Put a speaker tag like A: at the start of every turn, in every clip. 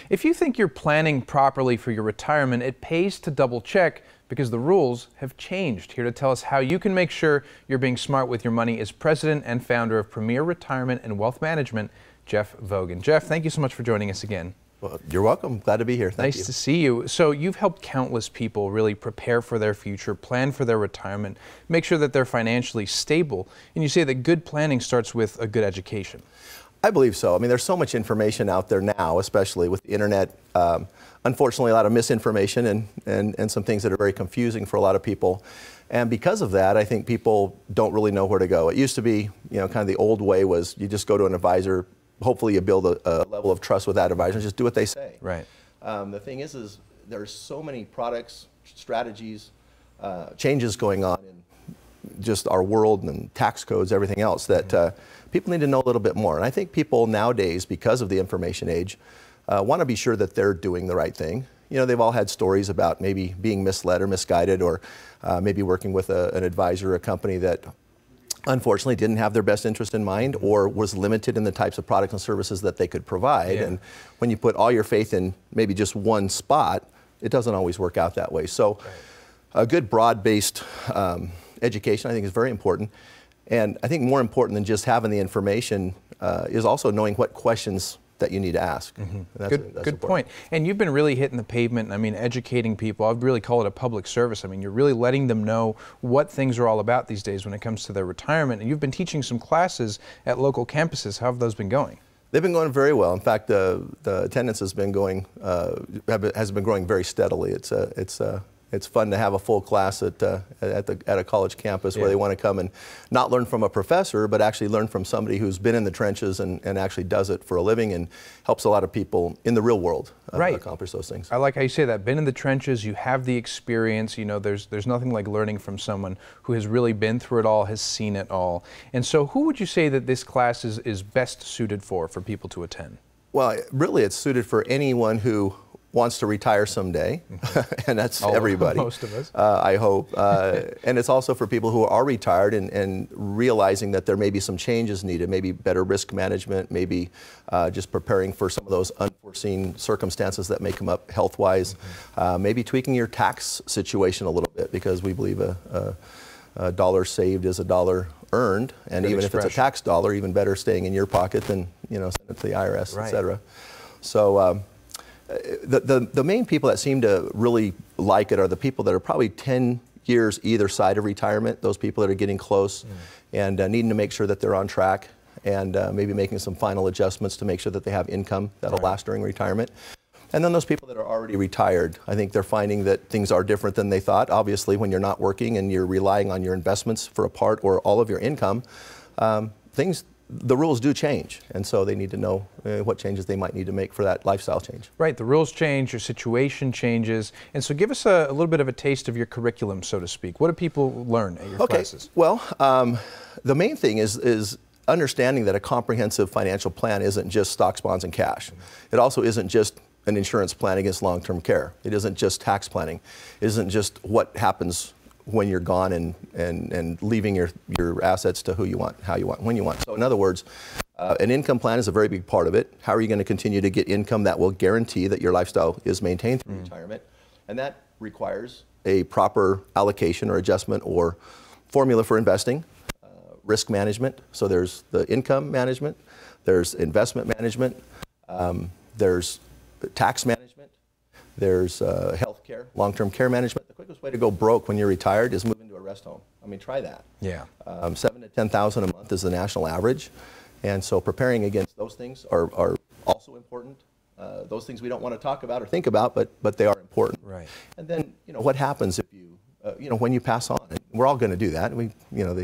A: If you think you're planning properly for your retirement, it pays to double check because the rules have changed. Here to tell us how you can make sure you're being smart with your money is president and founder of Premier Retirement and Wealth Management, Jeff Vogan. Jeff, thank you so much for joining us again.
B: Well, you're welcome. Glad to be here. Thank you.
A: Nice to see you. So you've helped countless people really prepare for their future, plan for their retirement, make sure that they're financially stable. And you say that good planning starts with a good education.
B: I believe so. I mean, there's so much information out there now, especially with the internet. Unfortunately, a lot of misinformation and some things that are very confusing for a lot of people. And because of that, I think people don't really know where to go. It used to be, kind of the old way was you just go to an advisor. Hopefully you build a level of trust with that advisor and just do what they say.
A: Right.
B: The thing is there's so many products, strategies, changes going on in just our world and tax codes, everything else that people need to know a little bit more. And I think people nowadays, because of the information age, want to be sure that they're doing the right thing. They've all had stories about maybe being misled or misguided, or maybe working with an advisor or a company that unfortunately didn't have their best interest in mind or was limited in the types of products and services that they could provide.
A: Yeah.
B: And when you put all your faith in maybe just one spot, it doesn't always work out that way. So a good broad-based education, I think, is very important. And I think more important than just having the information is also knowing what questions that you need to ask. That's
A: good point. And you've been really hitting the pavement, I mean, educating people. I'd really call it a public service. I mean, you're really letting them know what things are all about these days when it comes to their retirement. And you've been teaching some classes at local campuses. How have those been going?
B: They've been going very well. In fact, the attendance has been going has been growing very steadily. It's fun to have a full class at a college campus where they want to come and not learn from a professor, but actually learn from somebody who's been in the trenches and actually does it for a living and helps a lot of people in the real world accomplish those things.
A: I like how you say that. Been in the trenches, you have the experience. There's nothing like learning from someone who has really been through it all, has seen it all. And so who would you say that this class is best suited for people to attend?
B: Well, really it's suited for anyone who wants to retire someday, and that's everybody.
A: Most of us.
B: I hope. And it's also for people who are retired and realizing that there may be some changes needed, maybe better risk management, maybe just preparing for some of those unforeseen circumstances that may come up health-wise, maybe tweaking your tax situation a little bit, because we believe a dollar saved is a dollar earned, and even if it's a tax dollar, even better staying in your pocket than send it to the IRS, et cetera. So the main people that seem to really like it are the people that are probably 10 years either side of retirement, those people that are getting close and needing to make sure that they're on track and maybe making some final adjustments to make sure that they have income that'll last during retirement. And then those people that are already retired, I think they're finding that things are different than they thought. Obviously, when you're not working and you're relying on your investments for a part or all of your income, the rules do change, and so they need to know what changes they might need to make for that lifestyle change.
A: Right, the rules change, your situation changes, and so give us a little bit of a taste of your curriculum, so to speak. What do people learn at your classes?
B: Well, the main thing is understanding that a comprehensive financial plan isn't just stocks, bonds, and cash. It also isn't just an insurance plan against long-term care. It isn't just tax planning. It isn't just what happens when you're gone and leaving your assets to who you want, how you want, when you want. So in other words, an income plan is a very big part of it. How are you going to continue to get income that will guarantee that your lifestyle is maintained through retirement? And that requires a proper allocation or adjustment or formula for investing, risk management. So there's the income management, there's investment management, there's tax management, there's health care, long-term care management. The quickest way to go broke when you're retired is move into a rest home. I mean, try that.
A: Yeah.
B: 7,000 to 10,000 a month is the national average. And so preparing against those things are also important. Those things we don't want to talk about or think about, but they are important.
A: Right.
B: And then, what happens if you, when you pass on? And we're all going to do that.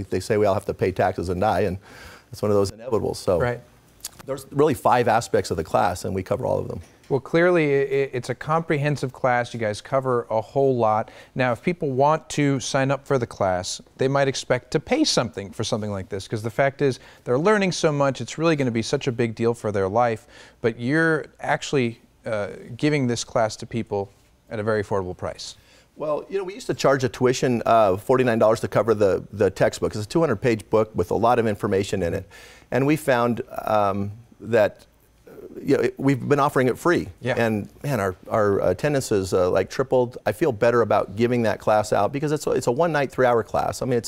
B: They say we all have to pay taxes and die, and it's one of those inevitables. So there's really 5 aspects of the class, and we cover all of them.
A: Well, clearly it's a comprehensive class. You guys cover a whole lot. Now, if people want to sign up for the class, they might expect to pay something for something like this, because the fact is they're learning so much. It's really going to be such a big deal for their life. But you're actually giving this class to people at a very affordable price.
B: Well, we used to charge a tuition of $49 to cover the textbook. It's a 200-page book with a lot of information in it. And we found that we've been offering it free.
A: Yeah.
B: And man, our attendance is like tripled. I feel better about giving that class out because it's a one-night, 3-hour class. I mean,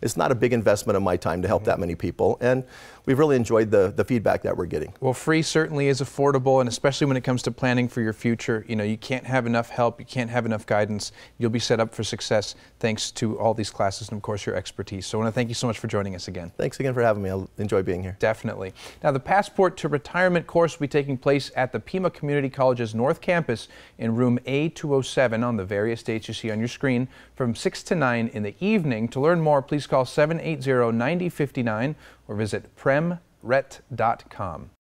B: it's not a big investment of my time to help that many people. And we've really enjoyed the feedback that we're getting.
A: Well, free certainly is affordable, and especially when it comes to planning for your future. You can't have enough help, you can't have enough guidance. You'll be set up for success thanks to all these classes and, of course, your expertise. So I want to thank you so much for joining us again.
B: Thanks again for having me. I'll enjoy being here.
A: Definitely. Now, the Passport to Retirement course will be taking place at the Pima Community College's North Campus in room A207 on the various dates you see on your screen from 6 to 9 in the evening. To learn more, please call 780-9059 or visit premret.com.